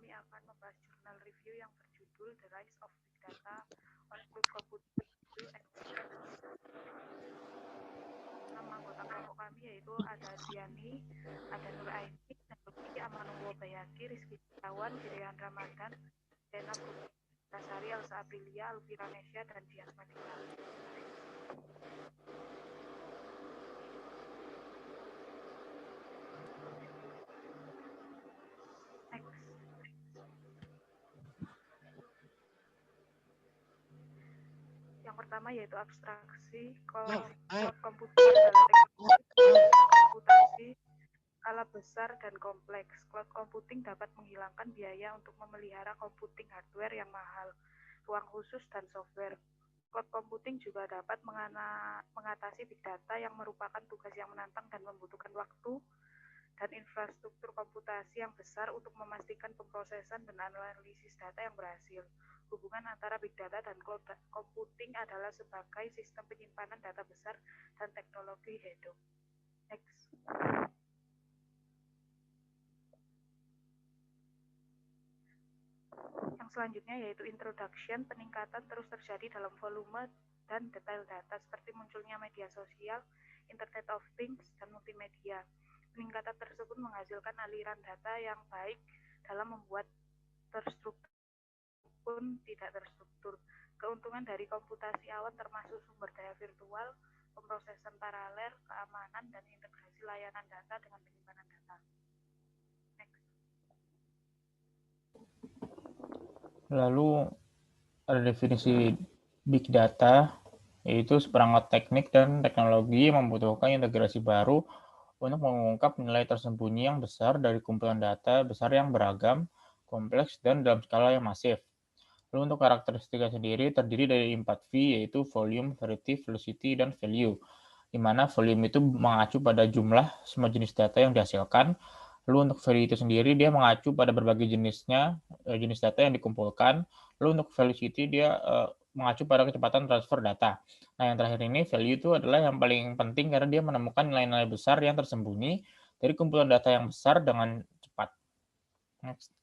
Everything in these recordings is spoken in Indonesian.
kami akan membahas jurnal review yang berjudul The Rise of Big Data on Cloud Computing. Nama anggota kelompok kami yaitu ada Adriani, ada Nur Aini, Luki, Amanullah Bayaki, Rizky Setiawan, Girian Ramadan, Zainab Tasari, Elsa Aprilia, Alvira Nesya, dan Dian Manika. Yang pertama yaitu abstraksi. Cloud computing adalah teknologi komputasi skala besar dan kompleks. Cloud computing dapat menghilangkan biaya untuk memelihara computing hardware yang mahal, ruang khusus, dan software. Cloud computing juga dapat mengatasi big data yang merupakan tugas yang menantang dan membutuhkan waktu dan infrastruktur komputasi yang besar untuk memastikan pemrosesan dan analisis data yang berhasil. Hubungan antara big data dan cloud computing adalah sebagai sistem penyimpanan data besar dan teknologi Hadoop. Next. Yang selanjutnya yaitu introduction. Peningkatan terus terjadi dalam volume dan detail data seperti munculnya media sosial, Internet of Things, dan multimedia. Peningkatan tersebut menghasilkan aliran data yang baik dalam membuat terstruktur pun tidak terstruktur. Keuntungan dari komputasi awan termasuk sumber daya virtual, pemrosesan paralel, keamanan, dan integrasi layanan data dengan penyimpanan data. Next. Lalu ada definisi big data, yaitu seperangkat teknik dan teknologi yang membutuhkan integrasi baru untuk mengungkap nilai tersembunyi yang besar dari kumpulan data besar yang beragam, kompleks, dan dalam skala yang masif. Lalu untuk karakteristiknya sendiri terdiri dari 4V, yaitu volume, variety, velocity, dan value. Di mana volume itu mengacu pada jumlah semua jenis data yang dihasilkan. Lalu untuk value itu sendiri dia mengacu pada berbagai jenis data yang dikumpulkan. Lalu untuk velocity dia mengacu pada kecepatan transfer data. Nah, yang terakhir ini value itu adalah yang paling penting karena dia menemukan nilai-nilai besar yang tersembunyi dari kumpulan data yang besar dengan cepat. Next.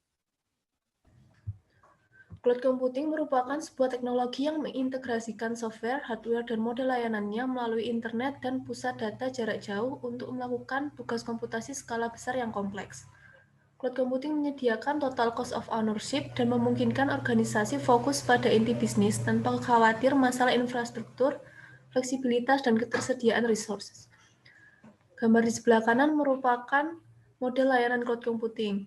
Cloud computing merupakan sebuah teknologi yang mengintegrasikan software, hardware, dan model layanannya melalui internet dan pusat data jarak jauh untuk melakukan tugas komputasi skala besar yang kompleks. Cloud computing menyediakan total cost of ownership dan memungkinkan organisasi fokus pada inti bisnis tanpa khawatir masalah infrastruktur, fleksibilitas, dan ketersediaan resources. Gambar di sebelah kanan merupakan model layanan cloud computing.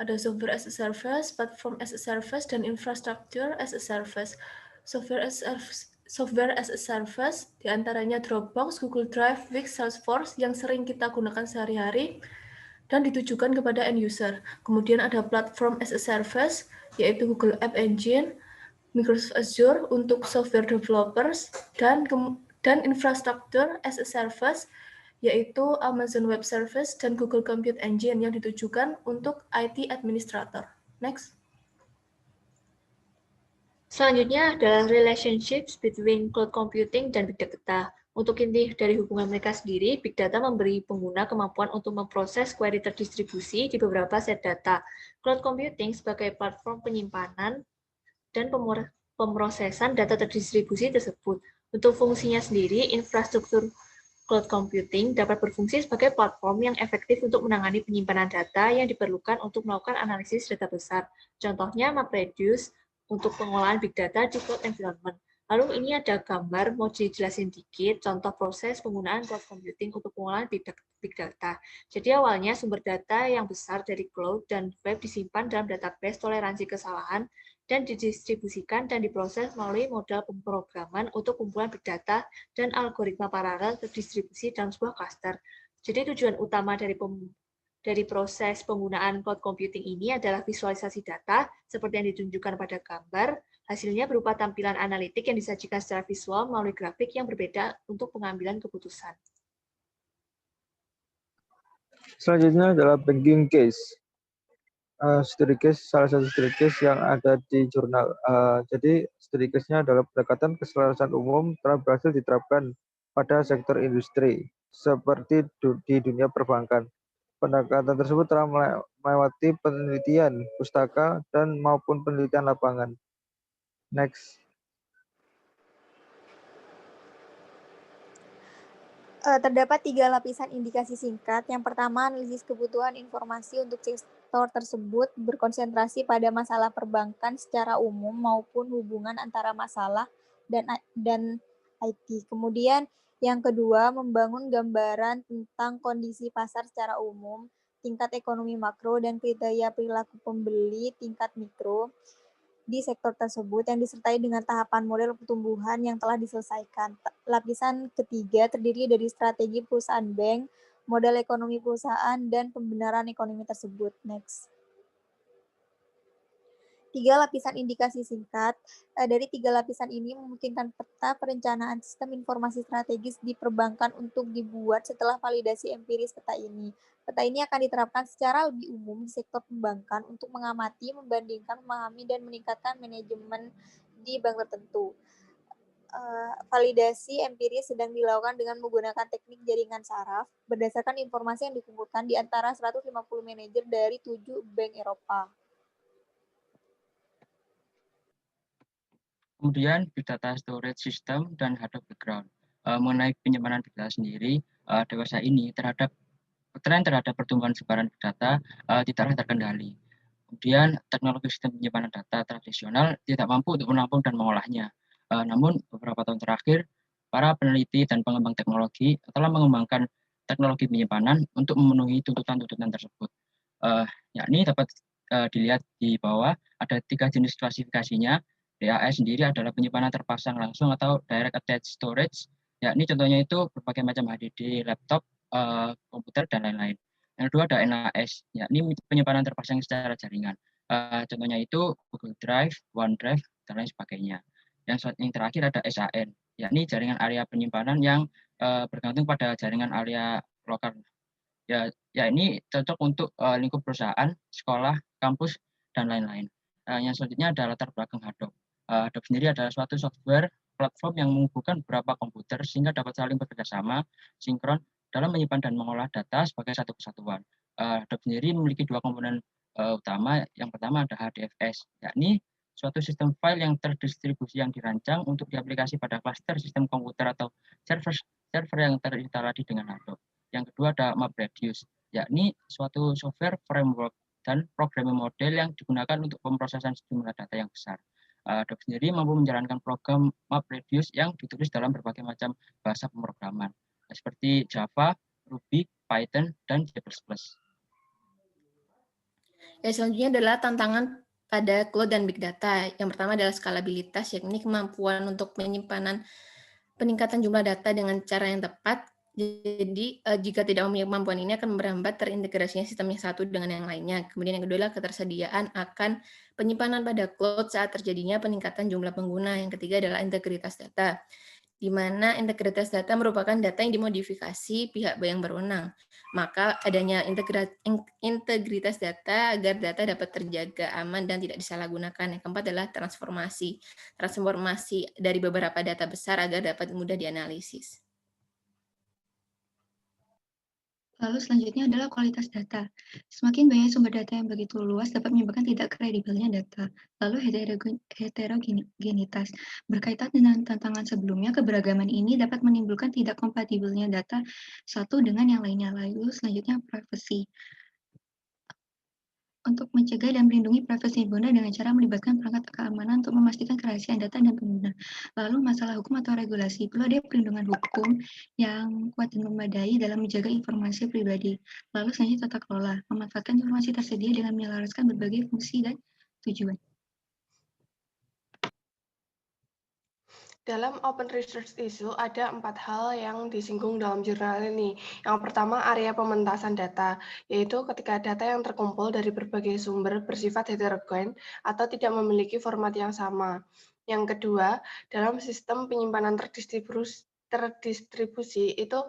Ada software as a service, platform as a service, dan infrastructure as a service. Software as a service diantaranya Dropbox, Google Drive, Wix, Salesforce yang sering kita gunakan sehari-hari dan ditujukan kepada end user. Kemudian ada platform as a service, yaitu Google App Engine, Microsoft Azure untuk software developers, dan infrastructure as a service, yaitu Amazon Web Service dan Google Compute Engine yang ditujukan untuk IT administrator. Next. Selanjutnya adalah relationships between cloud computing dan big data. Untuk inti dari hubungan mereka sendiri, big data memberi pengguna kemampuan untuk memproses query terdistribusi di beberapa set data. Cloud computing sebagai platform penyimpanan dan pemrosesan data terdistribusi tersebut. Untuk fungsinya sendiri, infrastruktur cloud computing dapat berfungsi sebagai platform yang efektif untuk menangani penyimpanan data yang diperlukan untuk melakukan analisis data besar. Contohnya MapReduce untuk pengolahan big data di cloud environment. Lalu ini ada gambar, mau dijelasin dikit, contoh proses penggunaan cloud computing untuk pengolahan big data. Jadi awalnya sumber data yang besar dari cloud dan web disimpan dalam database toleransi kesalahan dan didistribusikan dan diproses melalui modal pemrograman untuk kumpulan big data dan algoritma paralel terdistribusi dalam sebuah cluster. Jadi tujuan utama dari proses penggunaan cloud computing ini adalah visualisasi data seperti yang ditunjukkan pada gambar. Hasilnya berupa tampilan analitik yang disajikan secara visual melalui grafik yang berbeda untuk pengambilan keputusan. Selanjutnya adalah banking case. Studi case, salah satu studi case yang ada di jurnal. Jadi studi case-nya adalah pendekatan keselarasan umum telah berhasil diterapkan pada sektor industri seperti di dunia perbankan. Pendekatan tersebut telah melewati penelitian pustaka dan maupun penelitian lapangan. Next. Terdapat 3 lapisan indikasi singkat. Yang pertama, analisis kebutuhan informasi untuk sektor tersebut berkonsentrasi pada masalah perbankan secara umum maupun hubungan antara masalah dan IT. Kemudian yang kedua, membangun gambaran tentang kondisi pasar secara umum, tingkat ekonomi makro, dan kriteria perilaku pembeli tingkat mikro di sektor tersebut yang disertai dengan tahapan model pertumbuhan yang telah diselesaikan. Lapisan ketiga terdiri dari strategi perusahaan bank, model ekonomi perusahaan, dan pembenaran ekonomi tersebut. Next. 3 lapisan indikasi singkat. Dari 3 lapisan ini memungkinkan peta perencanaan sistem informasi strategis di perbankan untuk dibuat setelah validasi empiris peta ini. Peta ini akan diterapkan secara lebih umum di sektor perbankan untuk mengamati, membandingkan, memahami, dan meningkatkan manajemen di bank tertentu. Validasi empiris sedang dilakukan dengan menggunakan teknik jaringan saraf berdasarkan informasi yang dikumpulkan di antara 150 manajer dari 7 bank Eropa. Kemudian Big Data Storage System dan Hadoop Background. Mengenai penyimpanan Big Data sendiri, dewasa ini tren terhadap pertumbuhan sebaran Big Data tidaklah terkendali. Kemudian teknologi sistem penyimpanan data tradisional tidak mampu untuk menampung dan mengolahnya. Namun beberapa tahun terakhir, para peneliti dan pengembang teknologi telah mengembangkan teknologi penyimpanan untuk memenuhi tuntutan-tuntutan tersebut. Yakni dapat dilihat di bawah ada 3 jenis klasifikasinya. DAS sendiri adalah penyimpanan terpasang langsung atau direct attached storage, yakni contohnya itu berbagai macam HDD, laptop, komputer, dan lain-lain. Yang kedua ada NAS, yakni penyimpanan terpasang secara jaringan. Contohnya itu Google Drive, OneDrive, dan lain sebagainya. Yang terakhir ada SAN, yakni jaringan area penyimpanan yang bergantung pada jaringan area lokal. Ya ini cocok untuk lingkup perusahaan, sekolah, kampus, dan lain-lain. Yang selanjutnya adalah latar belakang Hadoop. Hadoop sendiri adalah suatu software platform yang menghubungkan beberapa komputer sehingga dapat saling bekerjasama, sinkron dalam menyimpan dan mengolah data sebagai satu kesatuan. Hadoop sendiri memiliki 2 komponen utama. Yang pertama ada HDFS, yakni suatu sistem file yang terdistribusi yang dirancang untuk diaplikasi pada klaster sistem komputer atau server yang terinstalasi dengan Hadoop. Yang kedua ada MapReduce, yakni suatu software framework dan programming model yang digunakan untuk pemrosesan sejumlah data yang besar. Hadoop sendiri mampu menjalankan program MapReduce yang ditulis dalam berbagai macam bahasa pemrograman, seperti Java, Ruby, Python, dan C++. Ya, selanjutnya adalah tantangan pada cloud dan big data. Yang pertama adalah skalabilitas, yakni kemampuan untuk peningkatan jumlah data dengan cara yang tepat. Jadi, jika tidak memiliki kemampuan ini akan merambat terintegrasinya sistem yang satu dengan yang lainnya. Kemudian yang kedua adalah ketersediaan akan penyimpanan pada cloud saat terjadinya peningkatan jumlah pengguna. Yang ketiga adalah integritas data, di mana integritas data merupakan data yang dimodifikasi pihak yang berwenang. Maka adanya integritas data agar data dapat terjaga aman dan tidak disalahgunakan. Yang keempat adalah transformasi dari beberapa data besar agar dapat mudah dianalisis. Lalu selanjutnya adalah kualitas data. Semakin banyak sumber data yang begitu luas dapat menyebabkan tidak kredibelnya data. Lalu heterogenitas. Berkaitan dengan tantangan sebelumnya, keberagaman ini dapat menimbulkan tidak kompatibelnya data satu dengan yang lainnya. Lalu selanjutnya privacy. Untuk mencegah dan melindungi privasi pengguna dengan cara melibatkan perangkat keamanan untuk memastikan kerahasiaan data dan pengguna. Lalu masalah hukum atau regulasi. Perlu ada perlindungan hukum yang kuat dan memadai dalam menjaga informasi pribadi. Lalu selanjutnya tata kelola. Memanfaatkan informasi tersedia dengan menyelaraskan berbagai fungsi dan tujuan. Dalam Open Research Issue ada 4 hal yang disinggung dalam jurnal ini. Yang pertama, area pementasan data, yaitu ketika data yang terkumpul dari berbagai sumber bersifat heterogen atau tidak memiliki format yang sama. Yang kedua, dalam sistem penyimpanan terdistribusi itu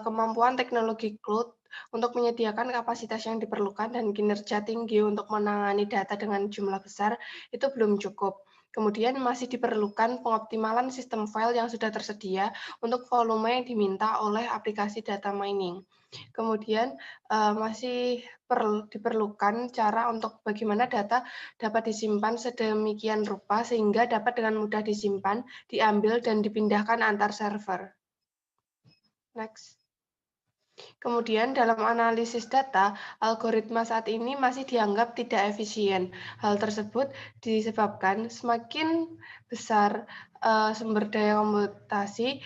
kemampuan teknologi cloud untuk menyediakan kapasitas yang diperlukan dan kinerja tinggi untuk menangani data dengan jumlah besar itu belum cukup. Kemudian masih diperlukan pengoptimalan sistem file yang sudah tersedia untuk volume yang diminta oleh aplikasi data mining. Kemudian masih diperlukan cara untuk bagaimana data dapat disimpan sedemikian rupa sehingga dapat dengan mudah disimpan, diambil, dan dipindahkan antar server. Next. Kemudian dalam analisis data, algoritma saat ini masih dianggap tidak efisien. Hal tersebut disebabkan semakin besar sumber daya komputasi,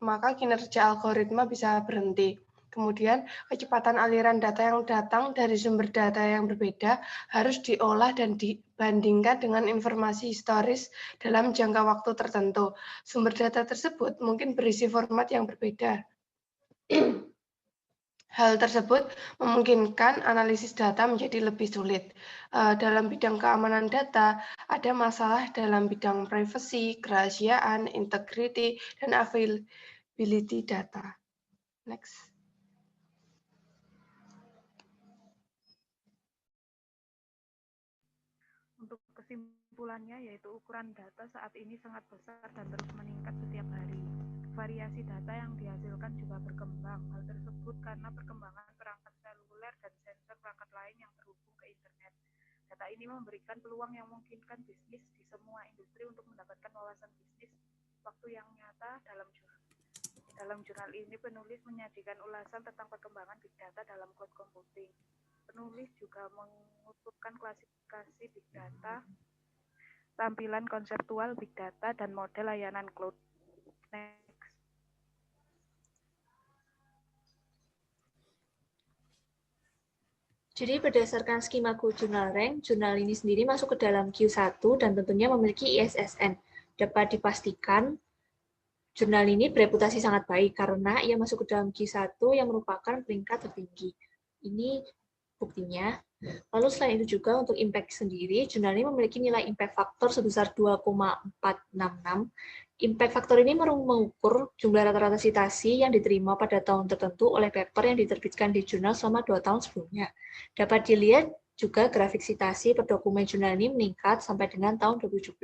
maka kinerja algoritma bisa berhenti. Kemudian kecepatan aliran data yang datang dari sumber data yang berbeda harus diolah dan dibandingkan dengan informasi historis dalam jangka waktu tertentu. Sumber data tersebut mungkin berisi format yang berbeda. Hal tersebut memungkinkan analisis data menjadi lebih sulit. Dalam bidang keamanan data, ada masalah dalam bidang privacy, kerahasiaan, integrity, dan availability data. Next. Untuk kesimpulannya, yaitu ukuran data saat ini sangat besar dan terus meningkat setiap hari. Variasi data yang dihasilkan juga berkembang. Hal tersebut karena perkembangan perangkat seluler dan sensor perangkat lain yang terhubung ke internet. Data ini memberikan peluang yang memungkinkan bisnis di semua industri untuk mendapatkan wawasan bisnis waktu yang nyata dalam jurnal. Dalam jurnal ini, penulis menyajikan ulasan tentang perkembangan big data dalam cloud computing. Penulis juga mengutipkan klasifikasi big data, tampilan konseptual big data, dan model layanan cloud. Next. Jadi berdasarkan skema Go Journal Rank, jurnal ini sendiri masuk ke dalam Q1 dan tentunya memiliki ISSN. Dapat dipastikan jurnal ini bereputasi sangat baik karena ia masuk ke dalam Q1 yang merupakan peringkat tertinggi. Ini buktinya. Lalu selain itu juga untuk impact sendiri, jurnal ini memiliki nilai impact factor sebesar 2,466. Impact factor ini mengukur jumlah rata-rata citasi yang diterima pada tahun tertentu oleh paper yang diterbitkan di jurnal selama 2 tahun sebelumnya. Dapat dilihat juga grafik citasi per dokumen jurnal ini meningkat sampai dengan tahun 2017.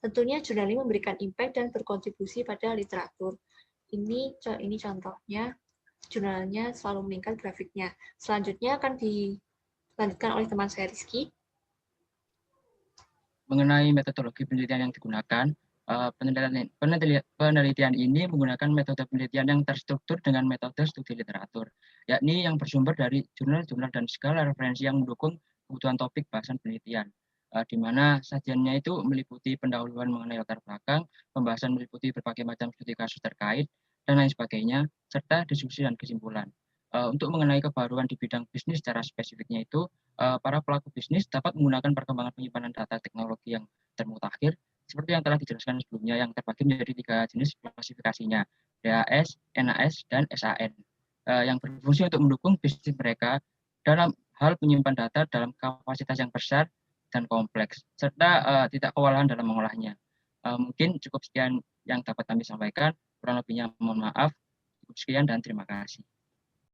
Tentunya jurnal ini memberikan impact dan berkontribusi pada literatur. Ini contohnya, jurnalnya selalu meningkat grafiknya. Selanjutnya akan dilanjutkan oleh teman saya Rizky. Mengenai metodologi penelitian yang digunakan, penelitian ini menggunakan metode penelitian yang terstruktur dengan metode studi literatur, yakni yang bersumber dari jurnal-jurnal dan segala referensi yang mendukung kebutuhan topik bahasan penelitian, di mana sajiannya itu meliputi pendahuluan mengenai latar belakang, pembahasan meliputi berbagai macam studi kasus terkait, dan lain sebagainya, serta diskusi dan kesimpulan. Untuk mengenai kebaruan di bidang bisnis secara spesifiknya itu, para pelaku bisnis dapat menggunakan perkembangan penyimpanan data teknologi yang termutakhir, seperti yang telah dijelaskan sebelumnya, yang terbagi menjadi 3 jenis klasifikasinya, DAS, NAS, dan SAN, yang berfungsi untuk mendukung bisnis mereka dalam hal menyimpan data dalam kapasitas yang besar dan kompleks, serta tidak kewalahan dalam mengolahnya. Mungkin cukup sekian yang dapat kami sampaikan, kurang lebihnya mohon maaf. Cukup sekian dan terima kasih.